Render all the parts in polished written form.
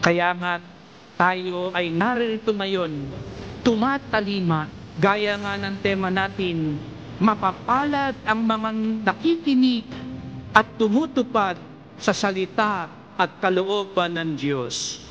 Kaya nga tayo ay narito ngayon, tumatalima, gaya nga ng tema natin, mapapalad ang mga nakikinig at tumutupad sa salita at kalooban ng Diyos.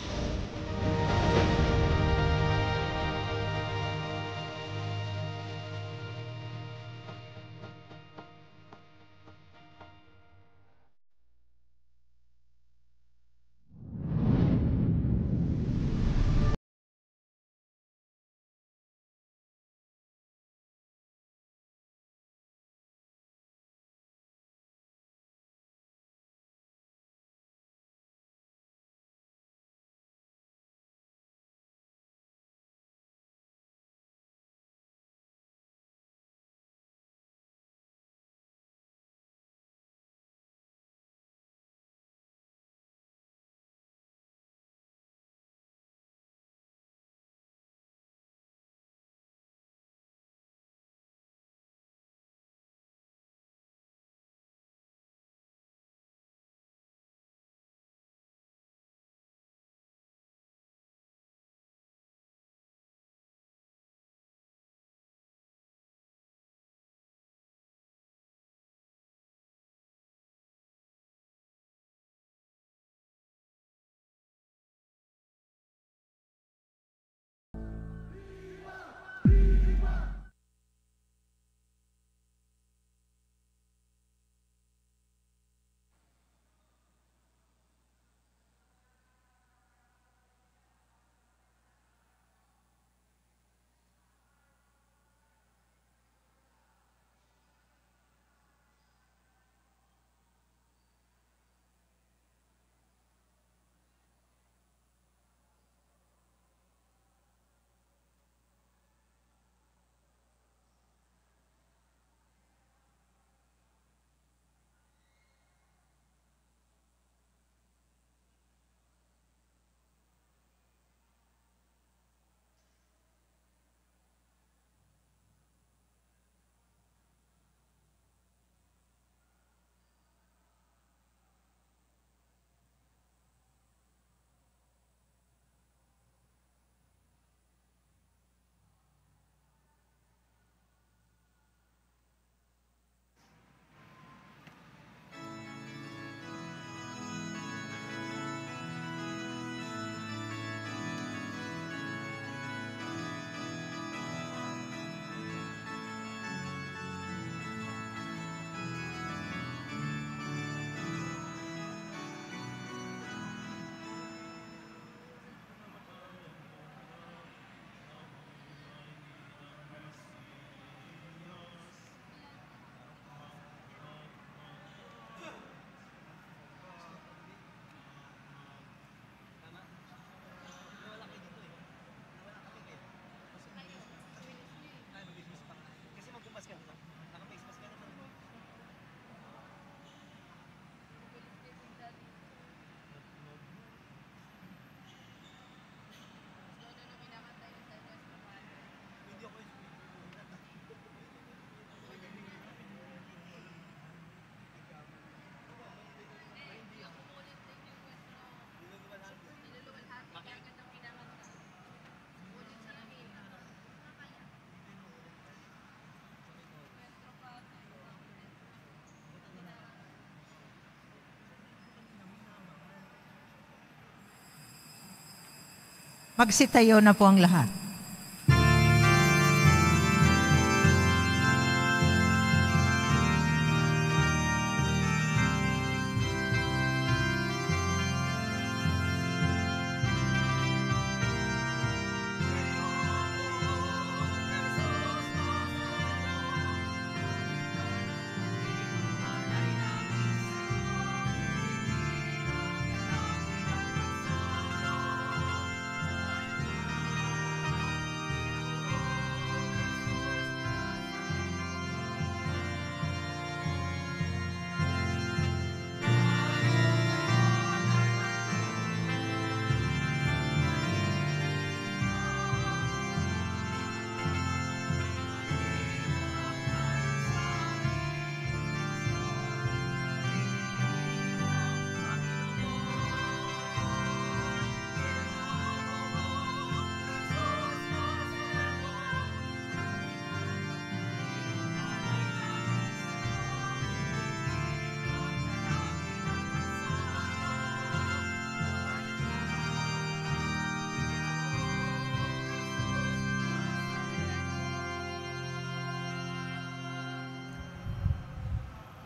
Magsitayo na po ang lahat.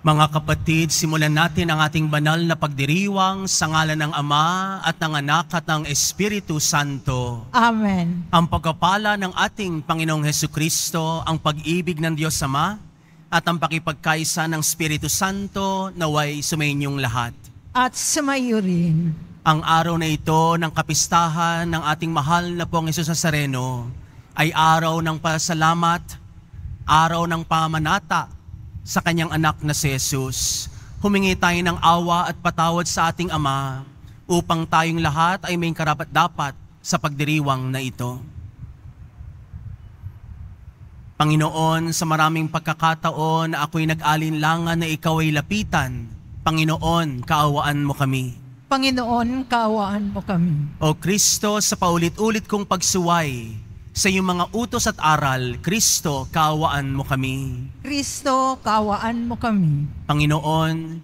Mga kapatid, simulan natin ang ating banal na pagdiriwang sa ngalan ng Ama at ng Anak at ng Espiritu Santo. Amen. Ang pagkapala ng ating Panginoong Hesukristo, ang pag-ibig ng Diyos Ama, at ang pakipagkaisa ng Espiritu Santo naway sumainyong lahat. At sumayo rin. Ang araw na ito ng kapistahan ng ating mahal na pong Jesus Nazareno ay araw ng pasalamat, araw ng pamanata sa kanyang anak na si Jesus. Humingi tayo ng awa at patawad sa ating Ama upang tayong lahat ay may karapat-dapat sa pagdiriwang na ito. Panginoon, sa maraming pagkakataon na ako'y nag-alinlangan na ikaw ay lapitan. Panginoon, kaawaan mo kami. Panginoon, kaawaan mo kami. O Kristo, sa paulit-ulit kong pagsuway sa iyong mga utos at aral, Kristo, kaawaan mo kami. Kristo, kaawaan mo kami. Panginoon,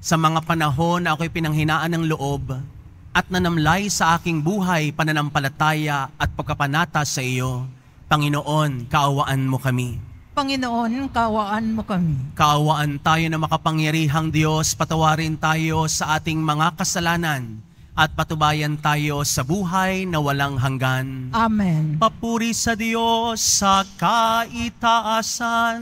sa mga panahon na ako'y pinanghinaan ng loob at nanamlay sa aking buhay, pananampalataya at pagkapanata sa iyo, Panginoon, kaawaan mo kami. Panginoon, kaawaan mo kami. Kaawaan tayo na makapangyarihang Diyos, patawarin tayo sa ating mga kasalanan at patubayan tayo sa buhay na walang hanggan. Amen. Papuri sa Diyos sa kaitaasan.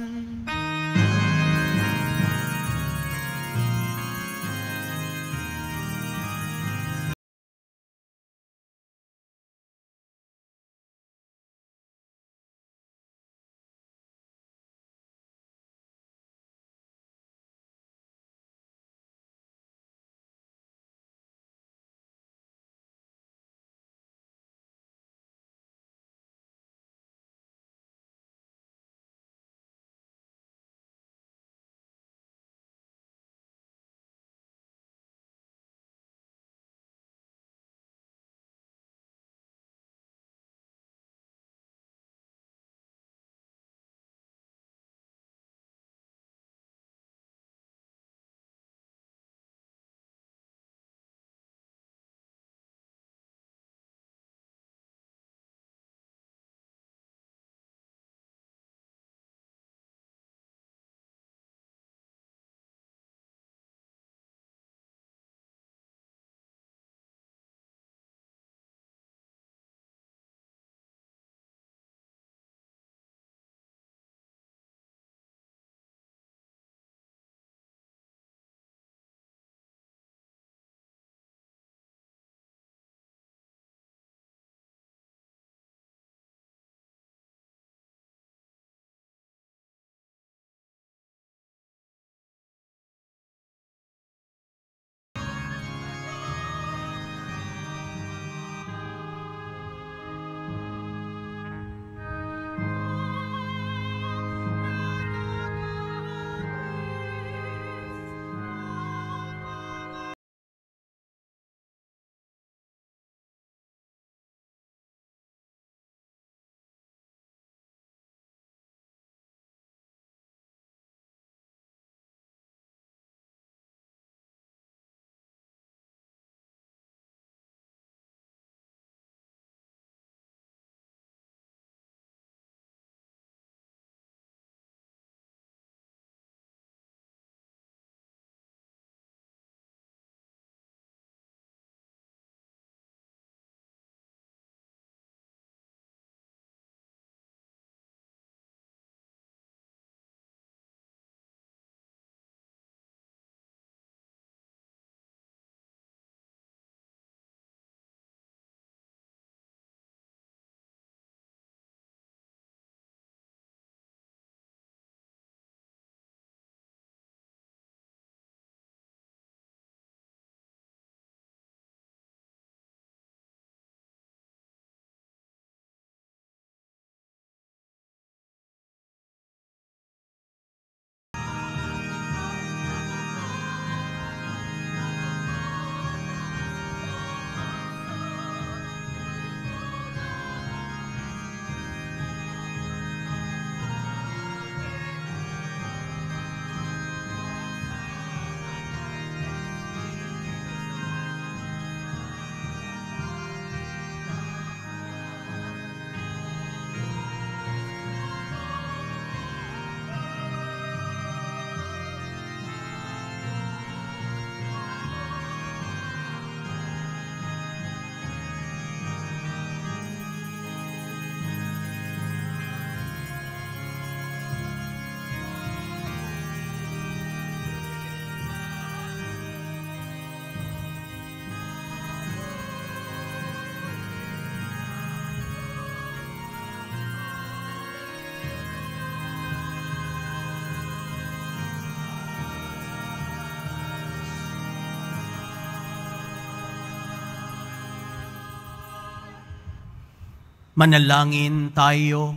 Manalangin tayo.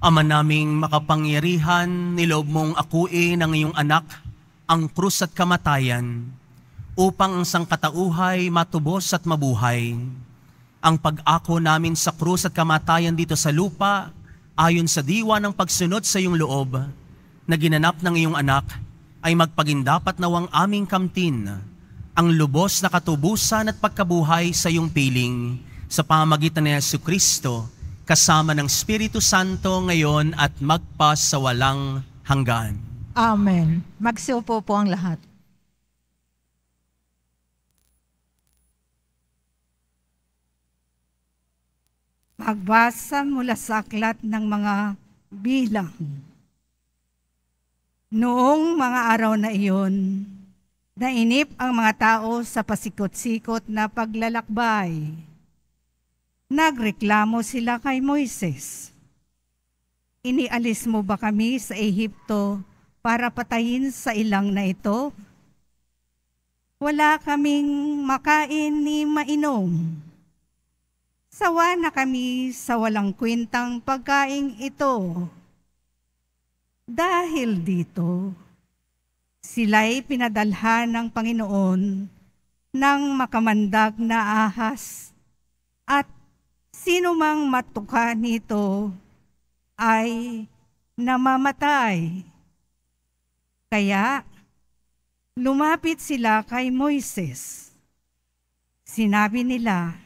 Ama naming makapangyarihan, niloob mong akuin ang iyong anak, ang krus at kamatayan, upang ang sangkatauhay matubos at mabuhay. Ang pag-ako namin sa krus at kamatayan dito sa lupa, ayon sa diwa ng pagsunod sa iyong loob, na ginanap ng iyong anak, ay magpagindapat nawang aming kamtin, ang lubos na katubusan at pagkabuhay sa iyong piling, sa pamamagitan ni Jesucristo, kasama ng Espiritu Santo ngayon at magpasawalang hanggan. Amen. Magsiupo po ang lahat. Pagbasa mula sa aklat ng mga bilang. Noong mga araw na iyon, nainip ang mga tao sa pasikot-sikot na paglalakbay. Nagreklamo sila kay Moises. Inialis mo ba kami sa Ehipto para patayin sa ilang na ito? Wala kaming makain ni mainom. Sawa na kami sa walang kwentang pagkaing ito. Dahil dito, sila'y pinadalhan ng Panginoon ng makamandag na ahas, at sino mang matuka nito ay namamatay. Kaya lumapit sila kay Moises. Sinabi nila,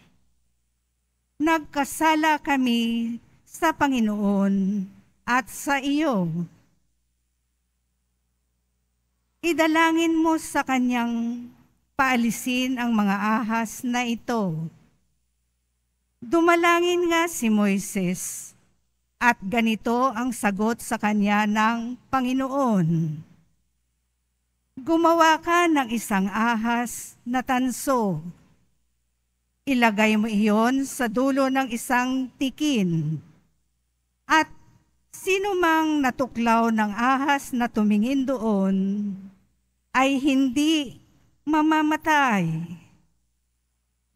"Nagkasala kami sa Panginoon at sa iyo. Idalangin mo sa kanyang paalisin ang mga ahas na ito." Dumalangin nga si Moises, at ganito ang sagot sa kanya ng Panginoon. "Gumawa ka ng isang ahas na tanso. Ilagay mo iyon sa dulo ng isang tikin. At sino mang natuklaw ng ahas na tumingin doon ay hindi mamamatay."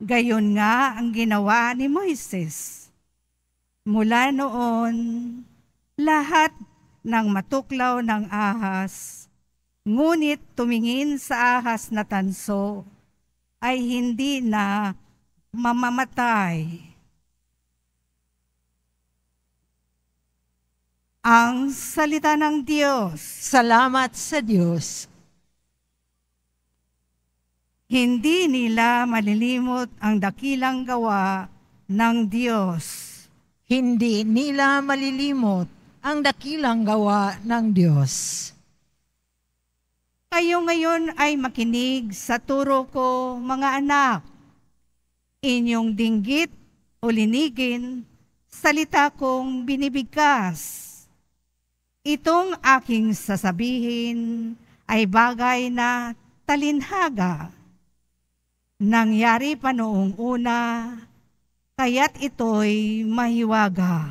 Gayon nga ang ginawa ni Moises. Mula noon, lahat ng matuklaw ng ahas, ngunit tumingin sa ahas na tanso, ay hindi na mamamatay. Ang salita ng Diyos. Salamat sa Diyos. Hindi nila malilimot ang dakilang gawa ng Diyos. Hindi nila malilimot ang dakilang gawa ng Diyos. Kayo ngayon ay makinig sa turo ko, mga anak. Inyong dinggit o linigin, salita kong binibigkas. Itong aking sasabihin ay bagay na talinhaga. Nangyari pa noong una, kaya't ito'y mahiwaga.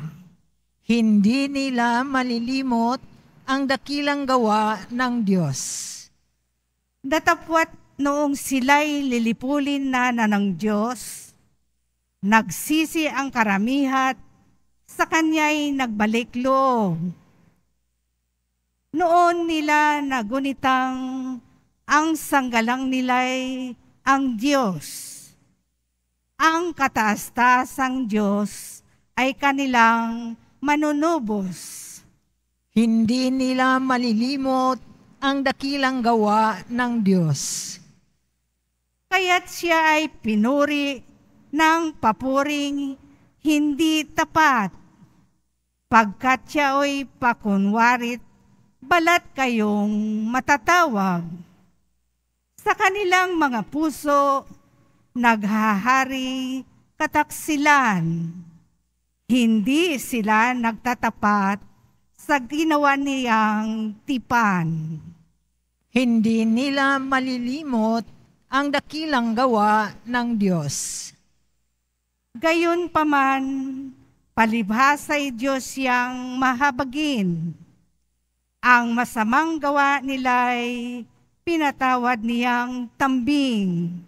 Hindi nila malilimot ang dakilang gawa ng Diyos. Datapwat noong sila'y lilipulin na ng Diyos, nagsisi ang karamihat, sa Kanya'y nagbalik loob. Noon nila nagunitang ang sanggalang nila'y ang Diyos. Ang kataas-taasang Diyos ay kanilang manunubos. Hindi nila malilimot ang dakilang gawa ng Diyos. Kaya't siya ay pinuri ng papuring hindi tapat, pagkat siya ay pakunwarit, balat kayong matatawag. Sa kanilang mga puso, naghahari kataksilan. Hindi sila nagtatapat sa ginawa niyang tipan. Hindi nila malilimot ang dakilang gawa ng Diyos. Gayon paman, palibhasa'y Diyos yang mahabagin. Ang masamang gawa nila'y pinatawad niyang tambing,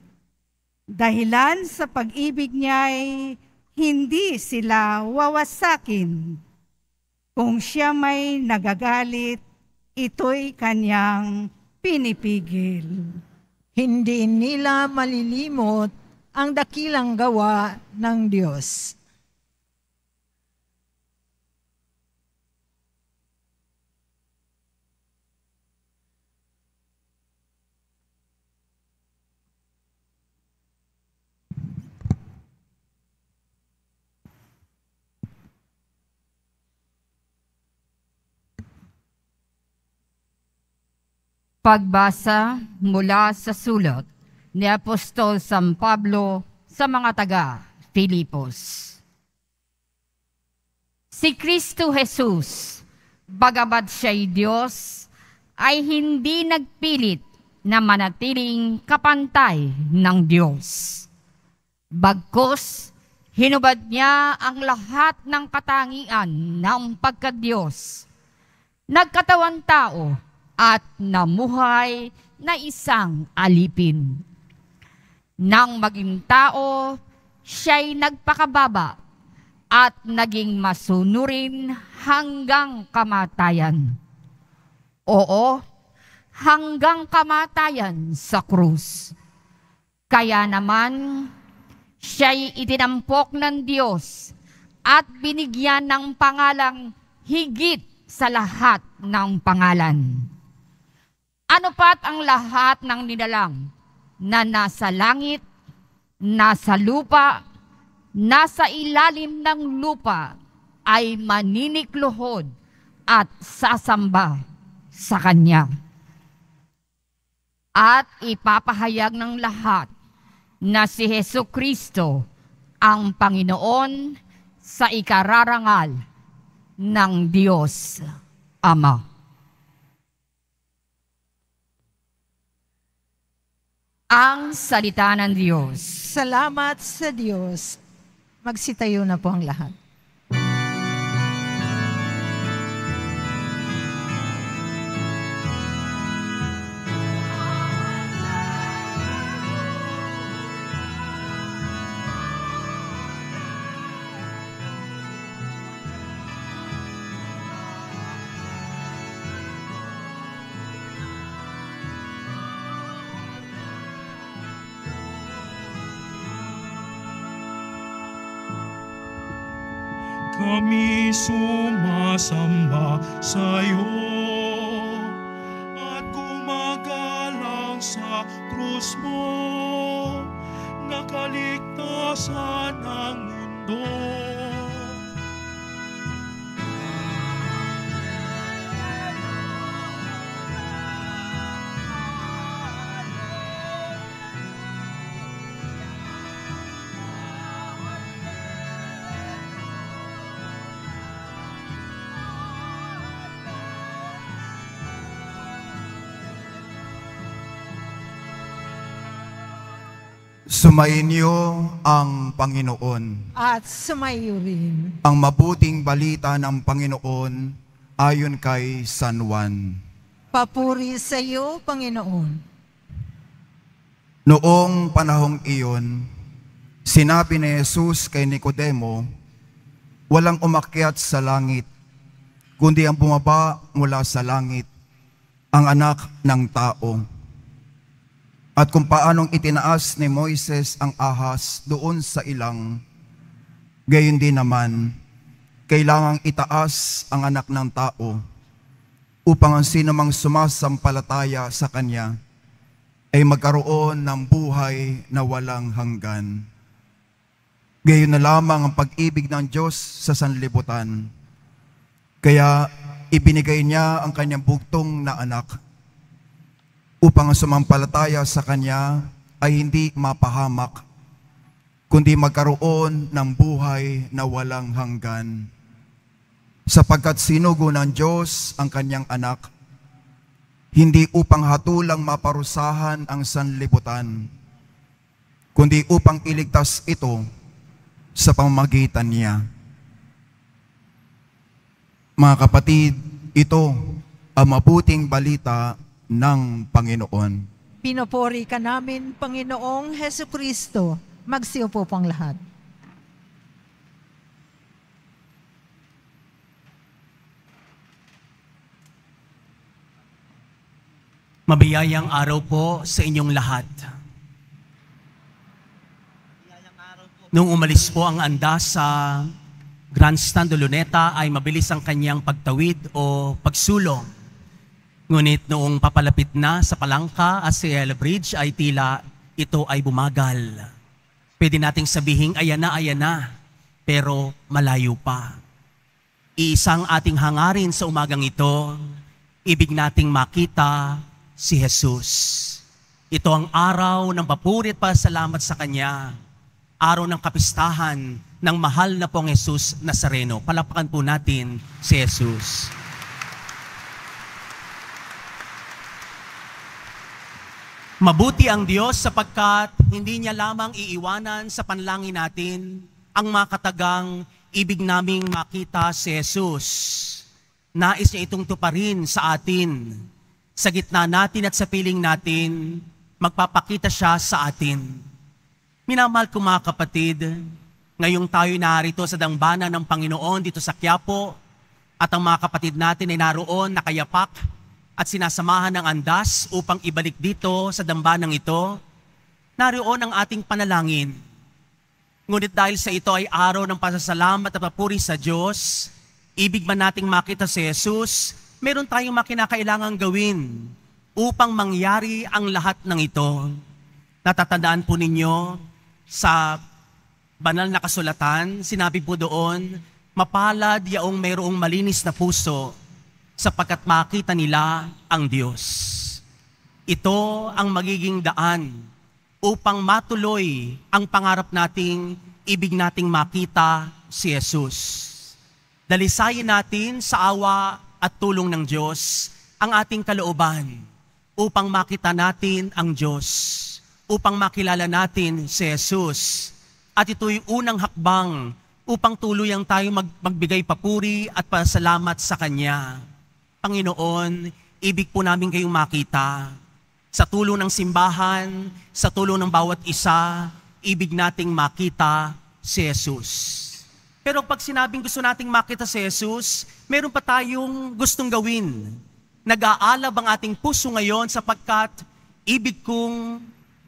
Dahilan sa pag-ibig niya'y hindi sila wawasakin. Kung siya may nagagalit, ito'y kanyang pinipigil. Hindi nila malilimot ang dakilang gawa ng Diyos. Pagbasa mula sa sulat ni Apostol San Pablo sa mga taga-Filipos. Si Kristo Jesus, bagamat siya'y Diyos, ay hindi nagpilit na manatiling kapantay ng Diyos. Bagkus, hinubad niya ang lahat ng katangian ng pagka-Diyos. Nagkatawan tao at namuhay na isang alipin. Nang maging tao, siya'y nagpakababa at naging masunurin hanggang kamatayan. Oo, hanggang kamatayan sa krus. Kaya naman, siya'y itinampok ng Diyos at binigyan ng pangalang higit sa lahat ng pangalan. Ano pat ang lahat ng nilalang na nasa langit, nasa lupa, nasa ilalim ng lupa ay maninikluhod at sasamba sa Kanya. At ipapahayag ng lahat na si Jesucristo ang Panginoon sa ikararangal ng Diyos Ama. Ang salita ng Diyos. Salamat sa Diyos. Magsitayo na po ang lahat. Kami sumasamba sa'yo at gumagalang sa krus mo, nakaligtasan ng mundo. Sumainyo ang Panginoon. At sumayo rin. Ang mabuting balita ng Panginoon ayon kay San Juan. Papuri sa iyo, Panginoon. Noong panahong iyon, sinabi ni Jesus kay Nicodemo, walang umakyat sa langit, kundi ang bumaba mula sa langit, ang anak ng tao. At kung paanong itinaas ni Moises ang ahas doon sa ilang, gayon din naman, kailangang itaas ang anak ng tao upang ang sinumang sumasampalataya sa Kanya ay magkaroon ng buhay na walang hanggan. Gayon na lamang ang pag-ibig ng Diyos sa sanlibutan. Kaya ibinigay niya ang Kanyang bugtong na anak upang ang sumampalataya sa Kanya ay hindi mapahamak, kundi magkaroon ng buhay na walang hanggan. Sapagkat sinugo ng Diyos ang Kanyang anak, hindi upang hatulang maparusahan ang sanlibutan, kundi upang iligtas ito sa pamamagitan niya. Mga kapatid, ito ang mabuting balita ng Panginoon. Pinupuri ka namin, Panginoong Hesu Kristo. Magsiupo pong lahat. Mabiyayang araw po sa inyong lahat. Nung umalis po ang andas sa Grandstand Luneta ay mabilis ang kanyang pagtawid o pagsulong. Ngunit noong papalapit na sa Palangka at Cielo Bridge ay tila ito ay bumagal. Pwede nating sabihing ayan na, pero malayo pa. Iisang ating hangarin sa umagang ito, ibig nating makita si Jesus. Ito ang araw ng papuri at pasalamat sa Kanya. Araw ng kapistahan ng mahal na pong Jesus Nazareno. Palakpakan po natin si Jesus. Mabuti ang Diyos sapagkat hindi niya lamang iiwanan sa panalangin natin ang makatagang ibig naming makita si Jesus. Nais niya itong tuparin sa atin. Sa gitna natin at sa piling natin, magpapakita siya sa atin. Minamahal ko mga kapatid, ngayong tayo narito sa dambana ng Panginoon dito sa Quiapo at ang mga kapatid natin ay naroon nakayapak at sinasamahan ng andas upang ibalik dito sa dambanang ito, naroon ang ating panalangin. Ngunit dahil sa ito ay araw ng pasasalamat at papuri sa Diyos, ibig man nating makita si Jesus, meron tayong makinakailangang gawin upang mangyari ang lahat ng ito. Natatandaan po ninyo sa banal na kasulatan, sinabi po doon, mapalad yaong mayroong malinis na puso sapagkat makita nila ang Diyos. Ito ang magiging daan upang matuloy ang pangarap nating ibig nating makita si Jesus. Dalisayin natin sa awa at tulong ng Diyos ang ating kalooban upang makita natin ang Diyos, upang makilala natin si Jesus. At ito'y unang hakbang upang tuluyang tayo magbigay papuri at pasalamat sa Kanya. Panginoon, ibig po namin kayong makita. Sa tulong ng simbahan, sa tulong ng bawat isa, ibig nating makita si Jesus. Pero pag sinabing gusto nating makita si Jesus, meron pa tayong gustong gawin. Nag-aalab ang ating puso ngayon sapagkat ibig kong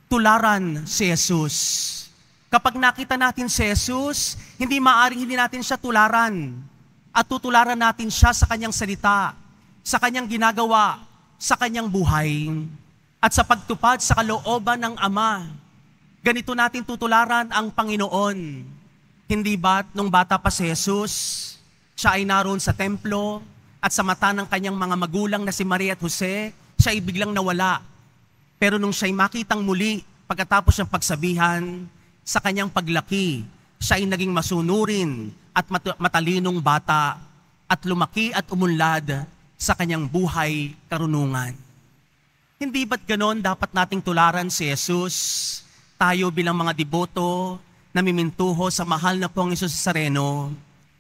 tularan si Jesus. Kapag nakita natin si Jesus, hindi maaring hindi natin siya tularan. At tutularan natin siya sa kanyang salita, sa kanyang ginagawa, sa kanyang buhay, at sa pagtupad sa kalooban ng Ama. Ganito natin tutularan ang Panginoon. Hindi ba't nung bata pa si Jesus, siya ay naroon sa templo at sa mata ng kanyang mga magulang na si Maria at Jose, siya ay biglang nawala. Pero nung siya'y makitang muli, pagkatapos ng pagsabihan, sa kanyang paglaki, siya ay naging masunurin at matalinong bata at lumaki at umunlad sa kanyang buhay karunungan. Hindi ba't ganon dapat nating tularan si Jesus? Tayo bilang mga deboto, namimintuho sa mahal na pong Jesus Nazareno,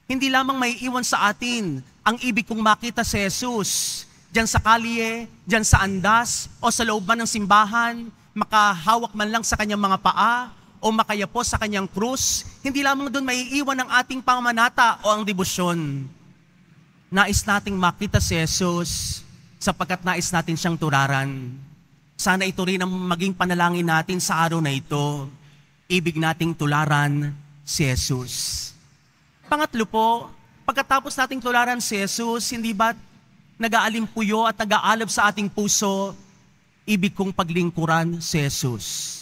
hindi lamang may iwan sa atin ang ibig kong makita si Jesus diyan sa kalye, diyan sa andas o sa loob man ng simbahan, makahawak man lang sa kanyang mga paa o makayapo sa kanyang krus, hindi lamang doon may iwan ang ating pamanata o ang debosyon. Nais nating makita si Jesus sapagkat nais natin siyang tularan. Sana ito rin ang maging panalangin natin sa araw na ito. Ibig nating tularan si Jesus. Pangatlo po, pagkatapos nating tularan si Jesus, hindi ba't nag-aalimpuyo at nag-aalab sa ating puso, ibig kong paglingkuran si Jesus.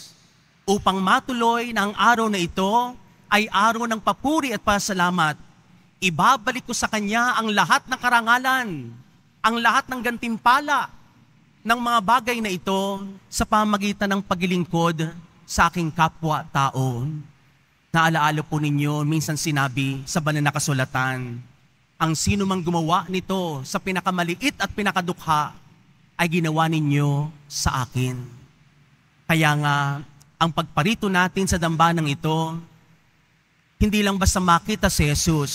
Upang matuloy na ang araw na ito ay araw ng papuri at pasalamat, ibabalik ko sa Kanya ang lahat ng karangalan, ang lahat ng gantimpala ng mga bagay na ito sa pamagitan ng paglilingkod sa aking kapwa-tao. Naalaala po ninyo, minsan sinabi sa banal na kasulatan, ang sino mang gumawa nito sa pinakamaliit at pinakadukha ay ginawa ninyo sa akin. Kaya nga, ang pagparito natin sa dambanang ito, hindi lang basta makita si Jesus,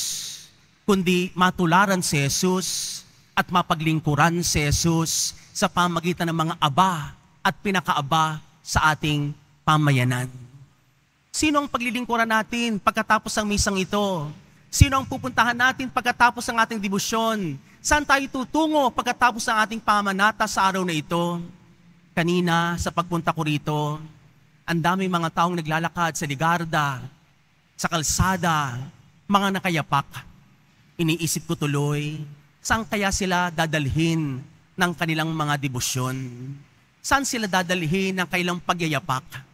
kundi matularan si Jesus at mapaglingkuran si Jesus sa pamagitan ng mga aba at pinakaaba sa ating pamayanan. Sino ang paglilingkuran natin pagkatapos ng misang ito? Sino ang pupuntahan natin pagkatapos ng ating debosyon? Saan tayo tutungo pagkatapos ng ating pamanata sa araw na ito? Kanina sa pagpunta ko rito, ang daming mga taong naglalakad sa ligarda, sa kalsada, mga nakayapak. Iniisip ko tuloy, saan kaya sila dadalhin ng kanilang mga debosyon? Saan sila dadalhin ng kailang pagyayapak?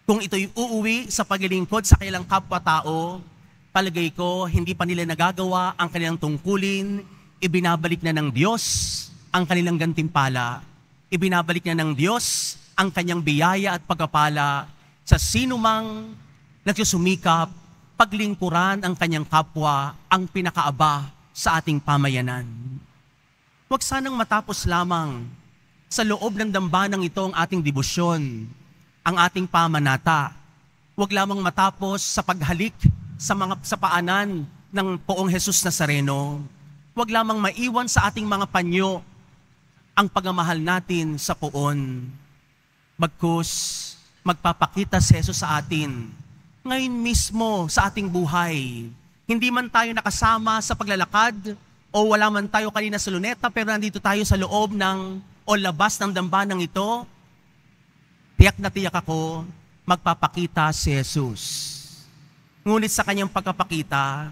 Kung ito'y uuwi sa paglilingkod sa kailang kapwa-tao, palagay ko hindi pa nila nagagawa ang kanilang tungkulin, ibinabalik na ng Diyos ang kanilang gantimpala. Ibinabalik na ng Diyos ang kanyang biyaya at pagpapala sa sinumang nagsusumikap, paglingkuran ang kanyang kapwa, ang pinakaaba sa ating pamayanan. Huwag sanang matapos lamang sa loob ng dambanang ito ang ating debosyon, ang ating pamanata. Huwag lamang matapos sa paghalik sa paanan ng Poong Jesus Nazareno. Huwag lamang maiwan sa ating mga panyo ang pagmamahal natin sa poon. Bagkus, magpapakita si Jesus sa atin ngayon mismo sa ating buhay. Hindi man tayo nakasama sa paglalakad o wala man tayo kanina sa luneta, pero nandito tayo sa loob ng o labas ng dambanang ito, tiyak na tiyak ako, magpapakita si Jesus. Ngunit sa kanyang pagpapakita,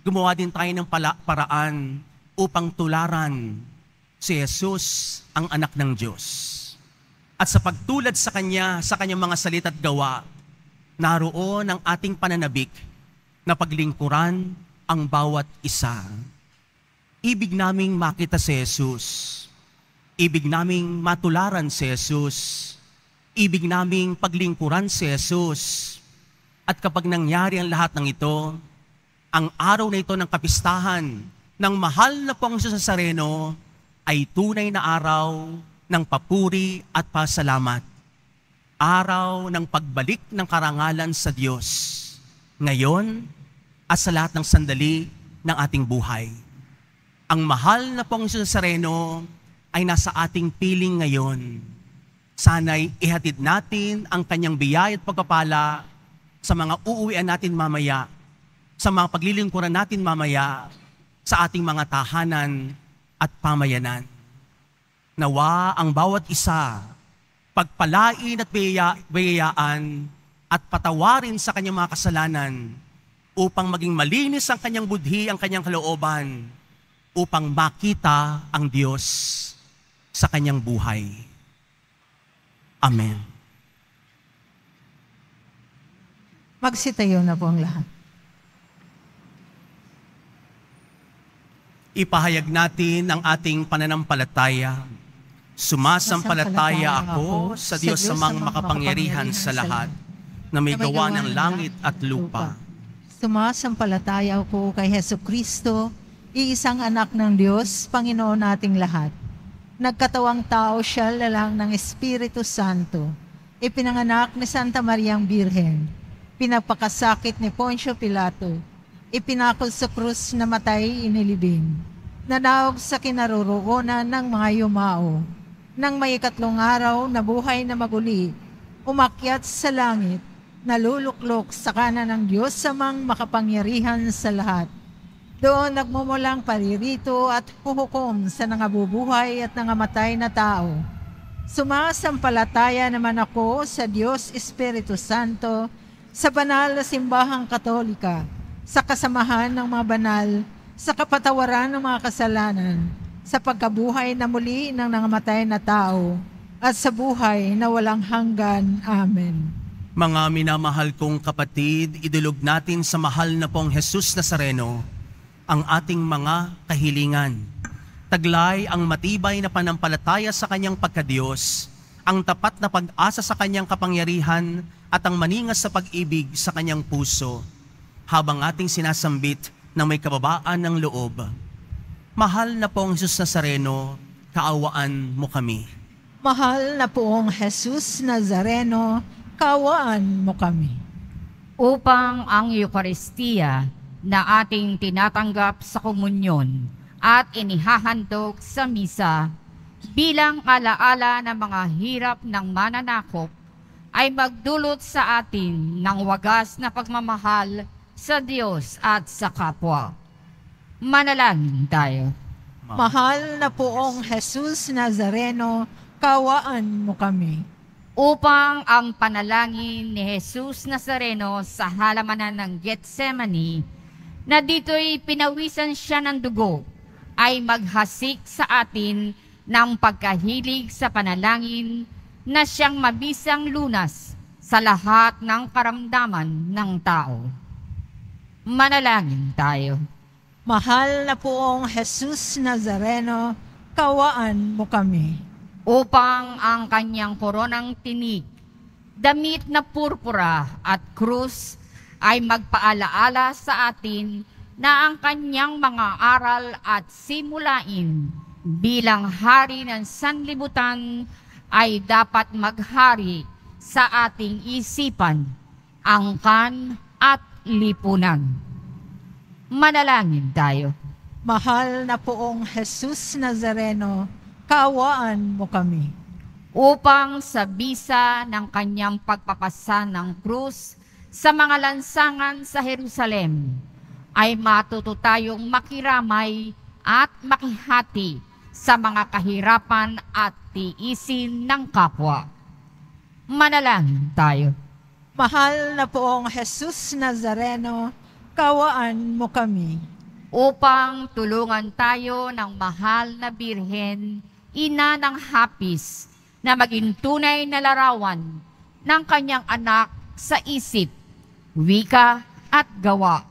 gumawa din tayo ng paraan upang tularan si Jesus, ang anak ng Diyos. At sa pagtulad sa kanya, sa kanyang mga salita at gawa, naroon ang ating pananabik na paglingkuran ang bawat isa. Ibig naming makita si Jesus. Ibig naming matularan si Jesus. Ibig naming paglingkuran si Jesus. At kapag nangyari ang lahat ng ito, ang araw na ito ng kapistahan ng mahal na Poong Jesus Nazareno ay tunay na araw ng papuri at pasalamat. Araw ng pagbalik ng karangalan sa Diyos, ngayon at sa lahat ng sandali ng ating buhay. Ang mahal na Poong Jesus Nazareno ay nasa ating piling ngayon. Sana'y ihatid natin ang kanyang biyaya at pagpapala sa mga uuwian natin mamaya, sa mga paglilingkuran natin mamaya, sa ating mga tahanan at pamayanan. Nawa ang bawat isa, pagpalain at biyayaan at patawarin sa kanyang mga kasalanan upang maging malinis ang kanyang budhi, ang kanyang kalooban, upang makita ang Diyos sa kanyang buhay. Amen. Magsitayo na po ang lahat. Ipahayag natin ang ating pananampalataya. Sumasampalataya ako sa Diyos amang makapangyarihan sa lahat, na may gawa ng langit at lupa. Sumasampalataya ako kay Hesukristo, iisang anak ng Diyos, Panginoon nating lahat. Nagkatawang tao siya lalang ng Espiritu Santo. Ipinanganak ni Santa Mariang Birhen. Pinagpakasakit ni Poncio Pilato. Ipinakol sa krus na matay inilibing. Nanaog sa kinaroroonan ng mga yumao. Nang may ikatlong araw na buhay na maguli, umakyat sa langit, naluluklok sa kanan ng Diyos amang makapangyarihan sa lahat. Doon nagmumulang paririto at huhukom sa nangabubuhay at nangamatay na tao. Sumasampalataya naman ako sa Diyos Espiritu Santo, sa banal na simbahang katolika, sa kasamahan ng mga banal, sa kapatawaran ng mga kasalanan, sa pagkabuhay na muli ng nangamatay na tao, at sa buhay na walang hanggan. Amen. Mga minamahal kong kapatid, idulog natin sa mahal na Poong Jesus Nazareno ang ating mga kahilingan. Taglay ang matibay na panampalataya sa kanyang pagkadiyos, ang tapat na pag-asa sa kanyang kapangyarihan at ang maningas sa pag-ibig sa kanyang puso, habang ating sinasambit na may kababaan ng loob. Mahal na Poong Jesus Nazareno, kaawaan mo kami. Mahal na Poong Jesus Nazareno, kaawaan mo kami. Upang ang Eucharistia na ating tinatanggap sa komunyon at inihahandog sa misa bilang alaala ng mga hirap ng mananakop, ay magdulot sa atin ng wagas na pagmamahal sa Diyos at sa kapwa. Manalangin tayo. Mahal na poong Jesus Nazareno, kawaan mo kami. Upang ang panalangin ni Jesus Nazareno sa halamanan ng Getsemani, na dito'y pinawisan siya ng dugo, ay maghasik sa atin ng pagkahilig sa panalangin na siyang mabisang lunas sa lahat ng karamdaman ng tao. Manalangin tayo. Mahal na poong Jesus Nazareno, kawaan mo kami. Upang ang kanyang koronang tinig, damit na purpura at krus ay magpaalaala sa atin na ang kanyang mga aral at simulain bilang hari ng sanlibutan ay dapat maghari sa ating isipan, angkan at lipunan. Manalangin tayo. Mahal na poong Jesus Nazareno, kawaan mo kami. Upang sa bisa ng kanyang pagpapasan ng krus sa mga lansangan sa Jerusalem, ay matuto tayong makiramay at makihati sa mga kahirapan at tiisin ng kapwa. Manalangin tayo. Mahal na poong Jesus Nazareno, kawaan mo kami. Upang tulungan tayo ng mahal na Birhen, ina ng hapis, na maging tunay na larawan ng kanyang anak sa isip, wika at gawa,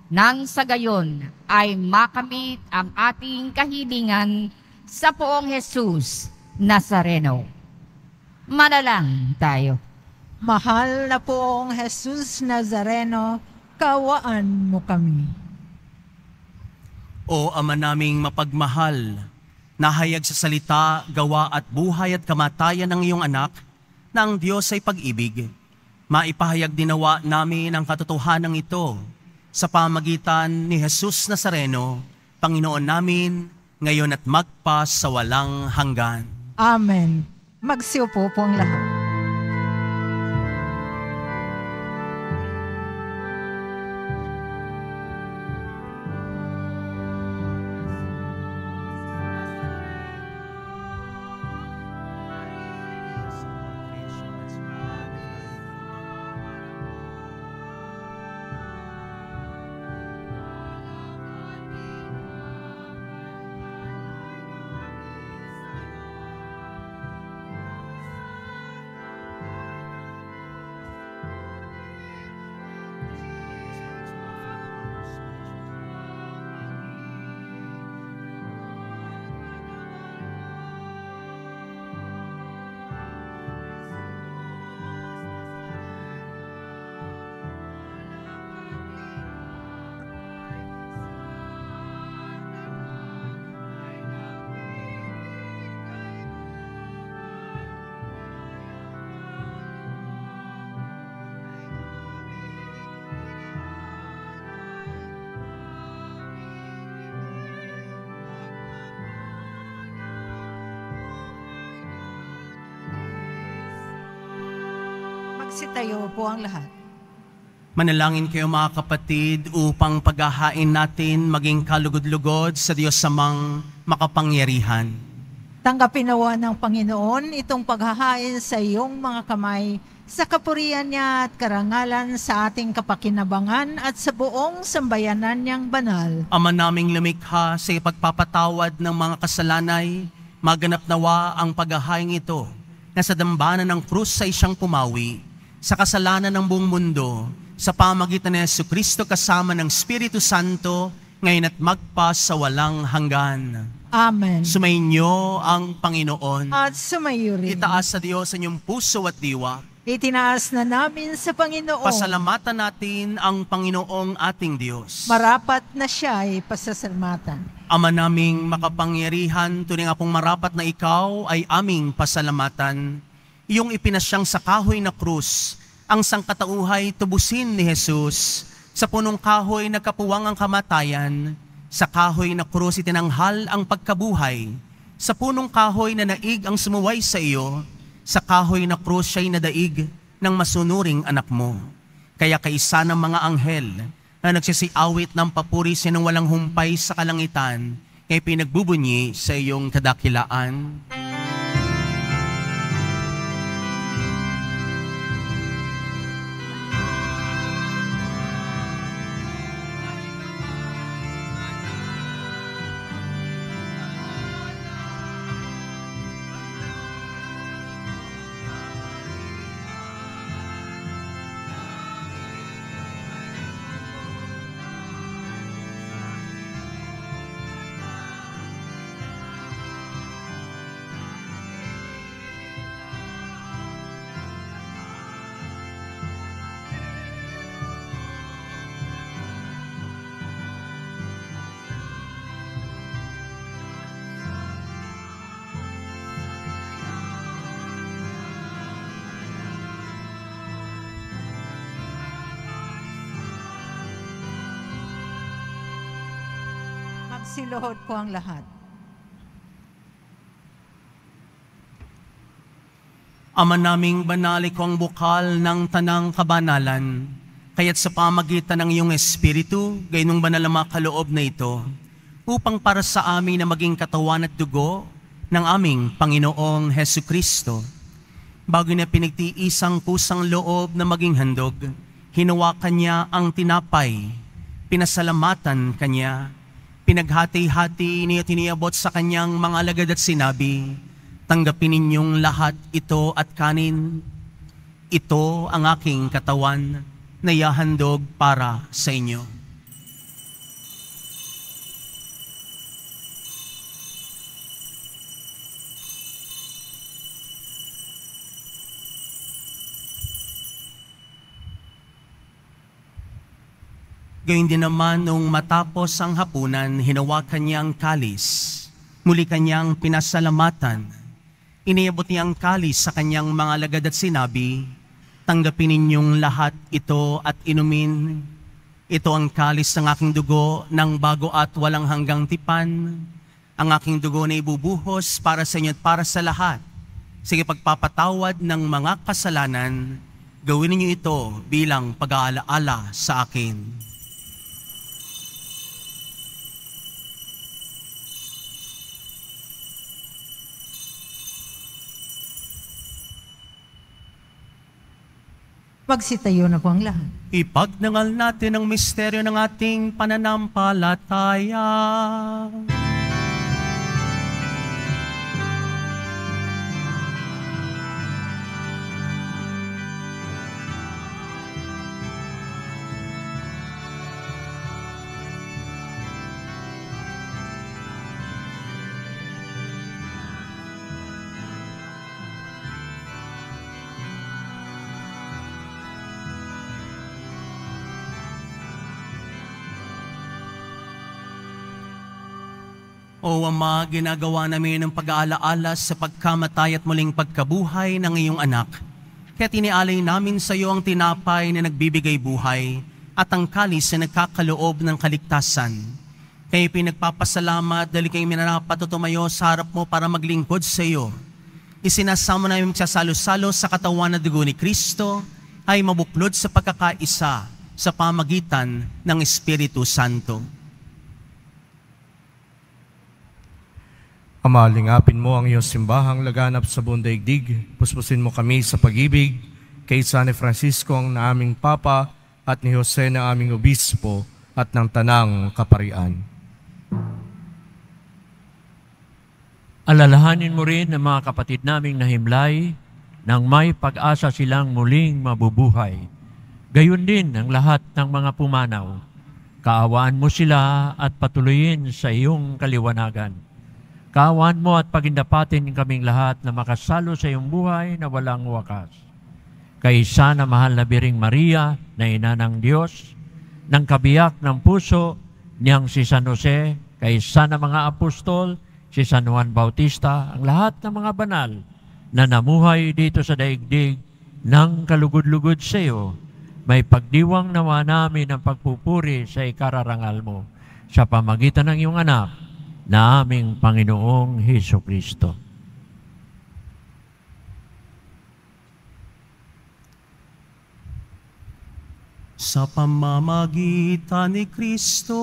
nang sa gayon ay makamit ang ating kahilingan sa poong Jesus Nazareno. Manalangin tayo. Mahal na poong Jesus Nazareno, kawaan mo kami. O Ama naming mapagmahal, nahayag sa salita, gawa at buhay at kamatayan ng iyong anak, na ang Diyos ay pag-ibig. Maipahayag dinawa namin ang katotohanan ito sa pamagitan ni Jesus Nazareno, Panginoon namin, ngayon at magpa sa walang hanggan. Amen. Magsiupo po ang lahat. Magsitayo po ang lahat. Manalangin kayo mga kapatid upang paghahain natin maging kalugod-lugod sa Diyos samang makapangyarihan. Tanggapin nawa ng Panginoon itong paghahain sa iyong mga kamay sa kapurihan niya at karangalan sa ating kapakinabangan at sa buong sambayanan niyang banal. Ama naming lumikha sa ipagpapatawad ng mga kasalanay, maganap nawa ang paghahain ito na sa dambana ng krus sa siyang pumawi, sa kasalanan ng buong mundo, sa pamagitan ni Jesucristo kasama ng Espiritu Santo, ngayon at magpa sa walang hanggan. Amen. Sumainyo ang Panginoon. At sumayo rin. Itaas sa Diyos ang inyong puso at diwa. Itinaas na namin sa Panginoon. Pasalamatan natin ang Panginoong ating Diyos. Marapat na siya ay pasasalamatan. Ama naming makapangyarihan, tunay nga pong marapat na ikaw ay aming pasalamatan. Iyong ipinasyang sa kahoy na krus, ang sangkatauhay tubusin ni Jesus. Sa punong kahoy nagkapuwang ang kamatayan, sa kahoy na krus itinanghal ang pagkabuhay. Sa punong kahoy na naig ang sumuway sa iyo, sa kahoy na krus siya'y nadaig ng masunuring anak mo. Kaya kaisa ng mga anghel na nagsisiawit ng papuri sinong walang humpay sa kalangitan, kay pinagbubunyi sa iyong kadakilaan. Magsiluhod ko ang lahat. Ama naming banali ko ang bukal ng tanang kabanalan, kaya't sa pamagitan ng iyong Espiritu, gayon banal na makaloob na ito, upang para sa amin na maging katawan at dugo ng aming Panginoong Hesu Kristo. Bago niya pinagtiisang kusang loob na maging handog, hinawakan niya ang tinapay, pinasalamatan kanya, pinaghati-hati niya tiniabot sa kanyang mga alagad at sinabi, tanggapin ninyong lahat ito at kanin. Ito ang aking katawan na ihahandog para sa inyo. Gayun din naman nung matapos ang hapunan, hinawakan niya ang kalis. Muli kanyang pinasalamatan. Iniabot niya ang kalis sa kanyang mga alagad at sinabi, tanggapin ninyong lahat ito at inumin. Ito ang kalis ng aking dugo ng bago at walang hanggang tipan. Ang aking dugo na ibubuhos para sa inyo at para sa lahat. Sige pagpapatawad ng mga kasalanan, gawin ninyo ito bilang pag-aalaala sa akin. Magsitayo na po ang lahat. Ipagnangal natin ang misteryo ng ating pananampalataya. O Ama, ginagawa namin ang pag-aalaala sa pagkamatay at muling pagkabuhay ng iyong anak. Kaya tinialay namin sa iyo ang tinapay na nagbibigay buhay at ang kalis na nagkakaloob ng kaligtasan. Kaya pinagpapasalamat dahil kayo minarapat o tumayo sa harap mo para maglingkod sa iyo. Isinasama namin magsasalo-salo sa katawan na dugo ni Kristo ay mabuklod sa pagkakaisa sa pamagitan ng Espiritu Santo. Ama, lingapin mo ang iyong simbahang laganap sa buong daigdig. Puspusin mo kami sa pag-ibig kay San Francisco ang naaming Papa at ni Jose na aming Obispo at ng Tanang Kaparian. Alalahanin mo rin ang mga kapatid naming nahimlay nang may pag-asa silang muling mabubuhay. Gayon din ang lahat ng mga pumanaw. Kaawaan mo sila at patuloyin sa iyong kaliwanagan. Kaawaan mo at pagindapatin kaming lahat na makasalo sa iyong buhay na walang wakas. Kaysa na mahal na Biring Maria, na ina ng Diyos, ng kabiyak ng puso niyang si San Jose, kaysa na mga apostol, si San Juan Bautista, ang lahat ng mga banal na namuhay dito sa daigdig ng kalugod-lugod sa iyo, may pagdiwang nawa namin ang pagpupuri sa ikararangal mo sa pamagitan ng iyong anak na aming Panginoong Hesus Kristo. Sa pamamagitan ni Kristo,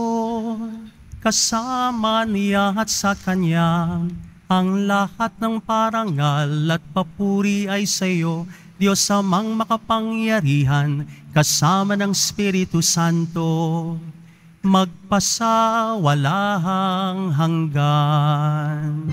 kasama niya at sa Kanya, ang lahat ng parangal at papuri ay sa iyo, Diyos Amang makapangyarihan, kasama ng Espiritu Santo, magpasawalang hanggan.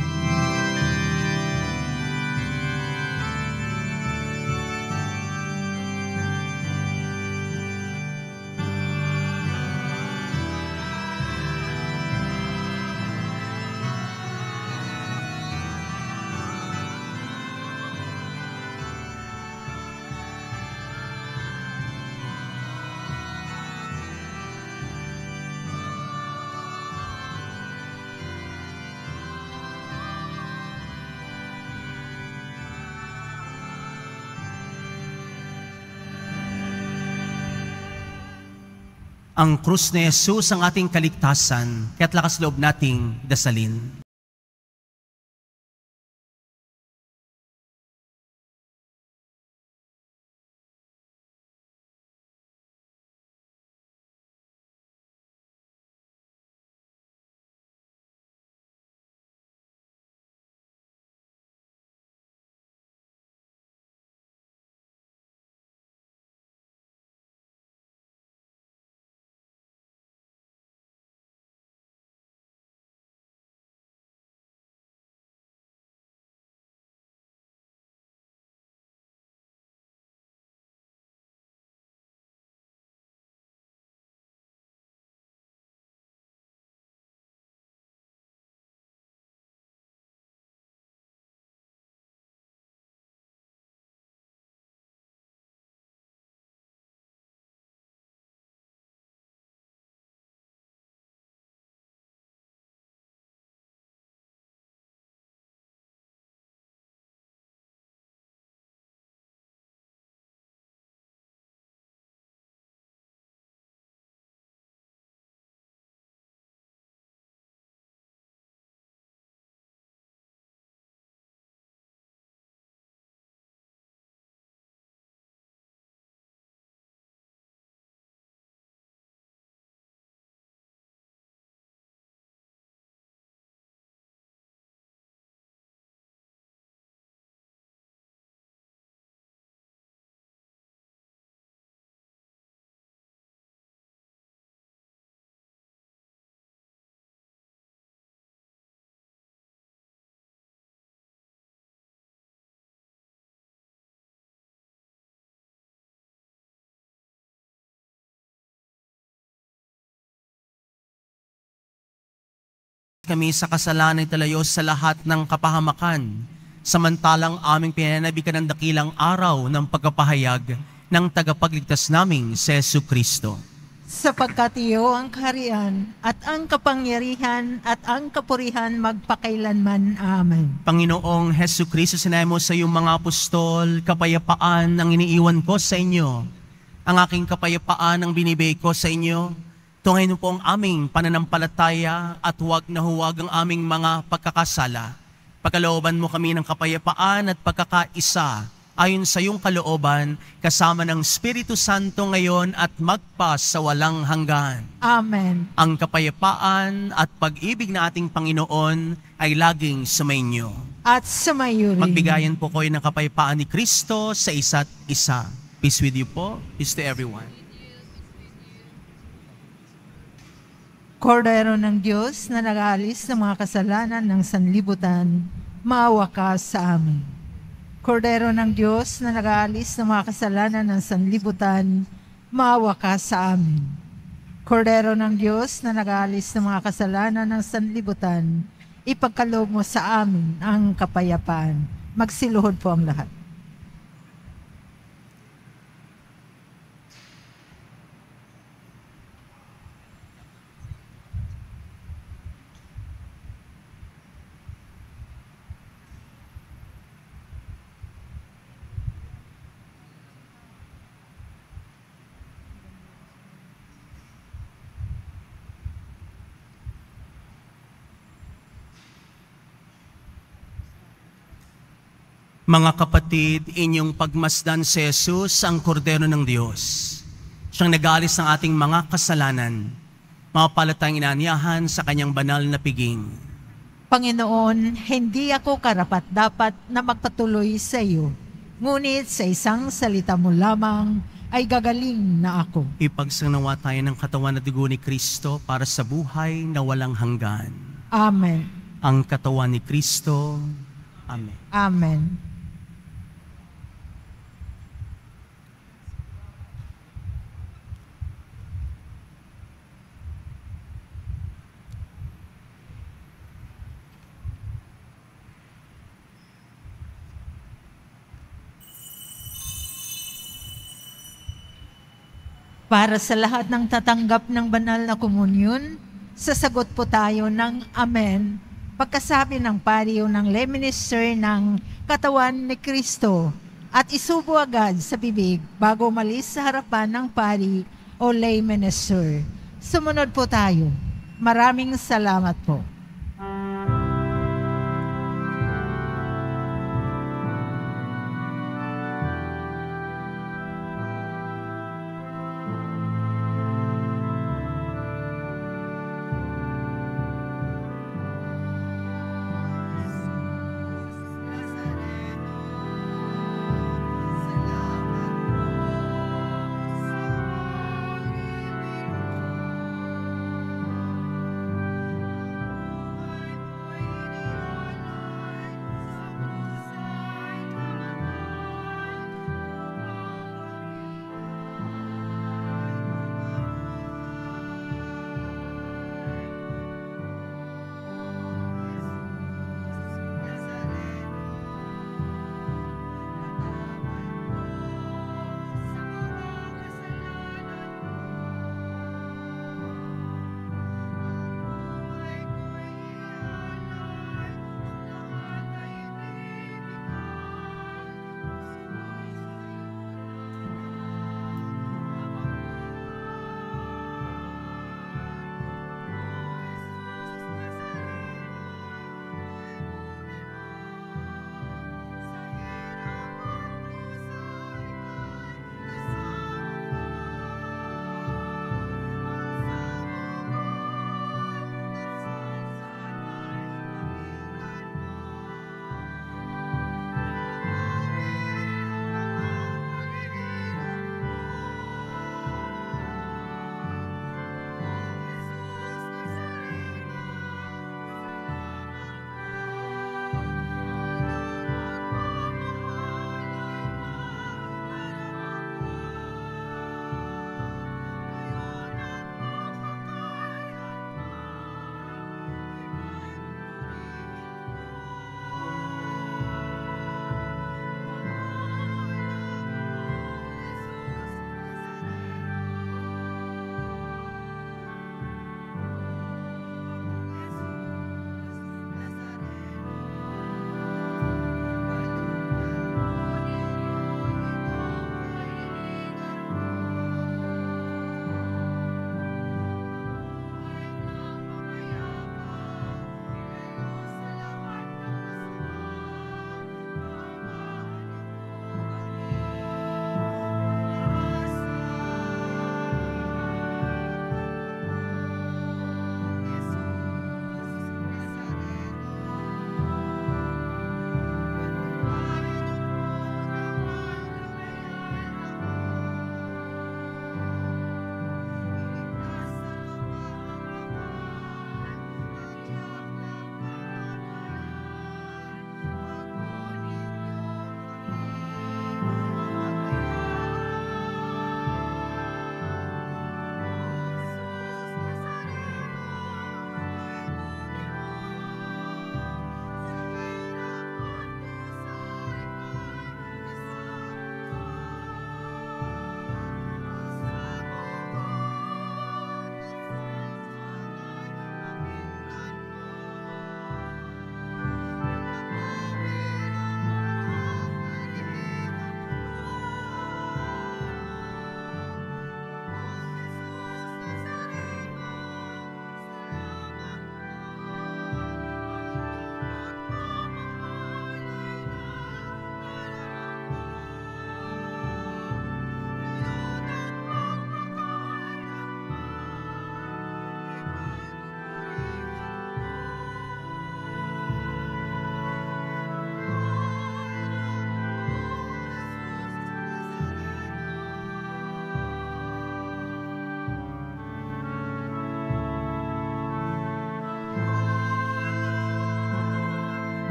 Ang krus ni Jesus ang ating kaligtasan, kaya't lakas loob nating dasalin. Kami sa kasalanan talayos sa lahat ng kapahamakan, samantalang aming pinanabikan ng dakilang araw ng pagkapahayag ng tagapagligtas naming si Jesu Kristo. Sapagkat iyo ang kaharian at ang kapangyarihan at ang kapurihan magpakailanman. Amen. Panginoong Jesu Kristo, sinabi mo sa iyong mga apostol, kapayapaan ang iniiwan ko sa inyo. Ang aking kapayapaan ang binibigay ko sa inyo. Tungayin mo po ang aming pananampalataya at huwag na huwag ang aming mga pagkakasala. Pagkalooban mo kami ng kapayapaan at pagkakaisa ayon sa iyong kalooban, kasama ng Espiritu Santo ngayon at magpas sa walang hanggan. Amen. Ang kapayapaan at pag-ibig na ating Panginoon ay laging sumainyo. At sumayo rin. Magbigayan po kayo ng kapayapaan ni Kristo sa isa't isa. Peace with you po. Peace to everyone. Kordero ng Diyos na nag-aalis ng mga kasalanan ng sanlibutan, maawa ka sa amin. Kordero ng Diyos na nag-aalis ng mga kasalanan ng sanlibutan, maawa ka sa amin. Kordero ng Diyos na nag-aalis ng mga kasalanan ng sanlibutan, ipagkaloob mo sa amin ang kapayapaan. Magsiluhod po ang lahat. Mga kapatid, inyong pagmasdan si Jesus ang kordero ng Diyos. Siyang nag-aalis ng ating mga kasalanan. Mapapalatang inaanyahan sa kanyang banal na piging. Panginoon, hindi ako karapat-dapat na magpatuloy sa iyo. Ngunit sa isang salita mo lamang ay gagaling na ako. Ipagsanawa tayo ng katawan at dugo ni Kristo para sa buhay na walang hanggan. Amen. Ang katawan ni Kristo. Amen. Amen. Para sa lahat ng tatanggap ng banal na komunyon, sasagot po tayo ng Amen pagkasabi ng pariyo ng lay minister ng katawan ni Kristo at isubo agad sa bibig bago umalis sa harapan ng pari o lay minister. Sumunod po tayo. Maraming salamat po.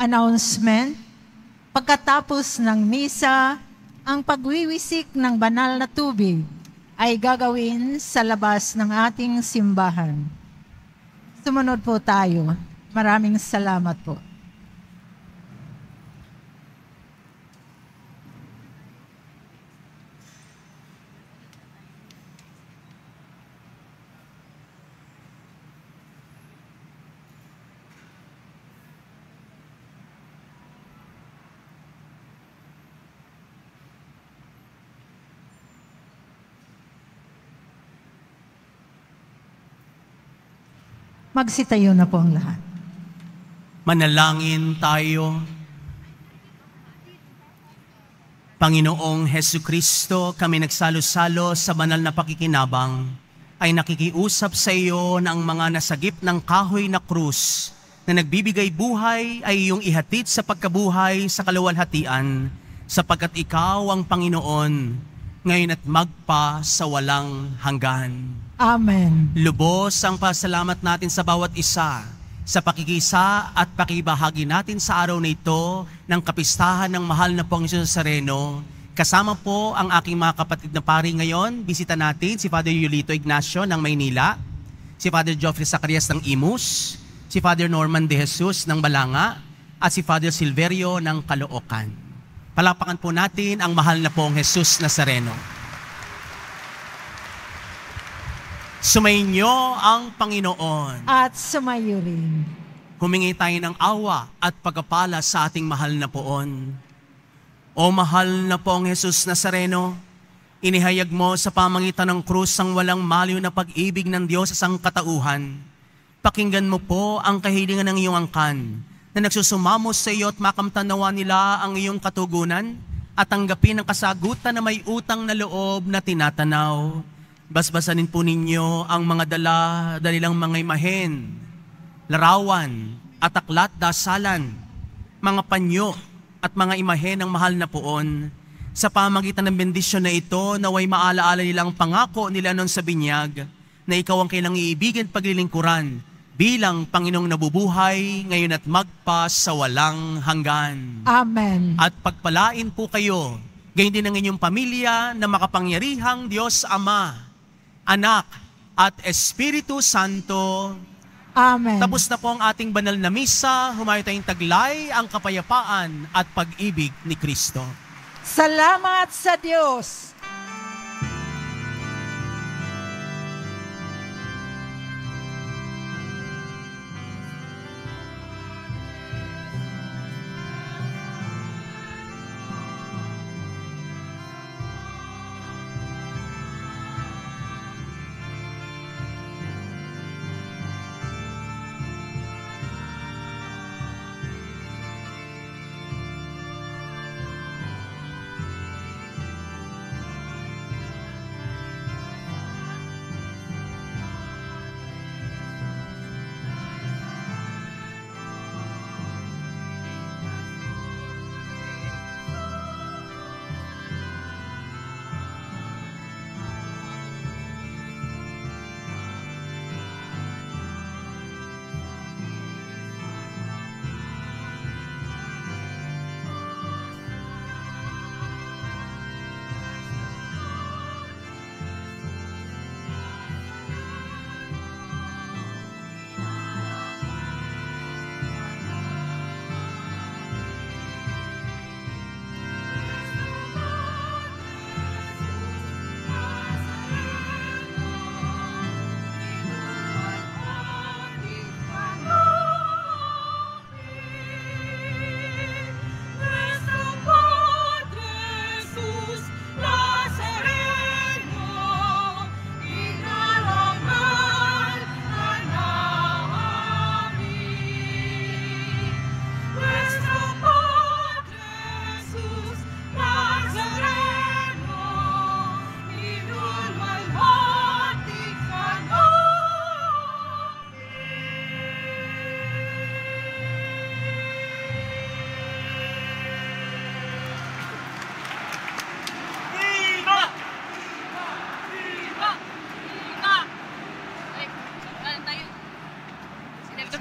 Announcement. Pagkatapos ng misa, ang pagwiwisik ng banal na tubig ay gagawin sa labas ng ating simbahan. Sumunod po tayo. Maraming salamat po. Magsitayo na po ang lahat. Manalangin tayo. Panginoong Hesu Kristo, kami nagsalo-salo sa banal na pakikinabang, ay nakikiusap sa iyo na ang mga nasagip ng kahoy na krus na nagbibigay buhay ay iyong ihatid sa pagkabuhay sa kaluwalhatian, sapagkat ikaw ang Panginoon, ngayon at magpa sa walang hanggan. Amen. Lubos ang pasalamat natin sa bawat isa sa pakikisa at pakibahagi natin sa araw na ito ng kapistahan ng mahal na pong Hesus Nazareno. Kasama po ang aking mga kapatid na pari ngayon. Bisita natin si Father Yulito Ignacio ng Maynila, si Father Geoffrey Zacarias ng Imus, si Father Norman De Jesus ng Balanga, at si Father Silverio ng Caloocan. Palakpakan po natin ang mahal na pong Hesus Nazareno. Sumainyo ang Panginoon. At sumayo rin. Humingi tayo ng awa at pagpapala sa ating mahal na poon. O mahal na poong Hesus Nazareno, inihayag mo sa pamagitan ng krus ang walang maliw na pag-ibig ng Diyos sa sangkatauhan. Pakinggan mo po ang kahilingan ng iyong angkan na nagsusumamos sa iyo at makamtanawa nila ang iyong katugunan at tanggapin ang kasagutan na may utang na loob na tinatanaw. Basbasanin po ninyo ang mga dalilang mga imahen, larawan, at aklat dasalan, mga panyo at mga imahen ng mahal na poon. Sa pamagitan ng bendisyon na ito, naway maalaala nilang pangako nila noon sa binyag na ikaw ang kailang iibigin at paglilingkuran bilang Panginoong nabubuhay ngayon at magpa sa walang hanggan. Amen. At pagpalain po kayo, gayon din ang inyong pamilya na makapangyarihang Diyos Ama, Anak, at Espiritu Santo. Amen. Tapos na po ang ating banal na misa, humayo tayong taglay ang kapayapaan at pag-ibig ni Kristo. Salamat sa Diyos.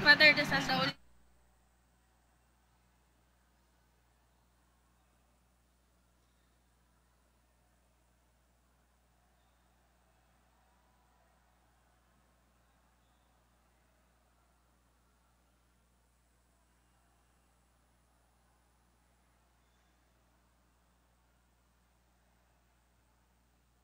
Father, the Son, the Holy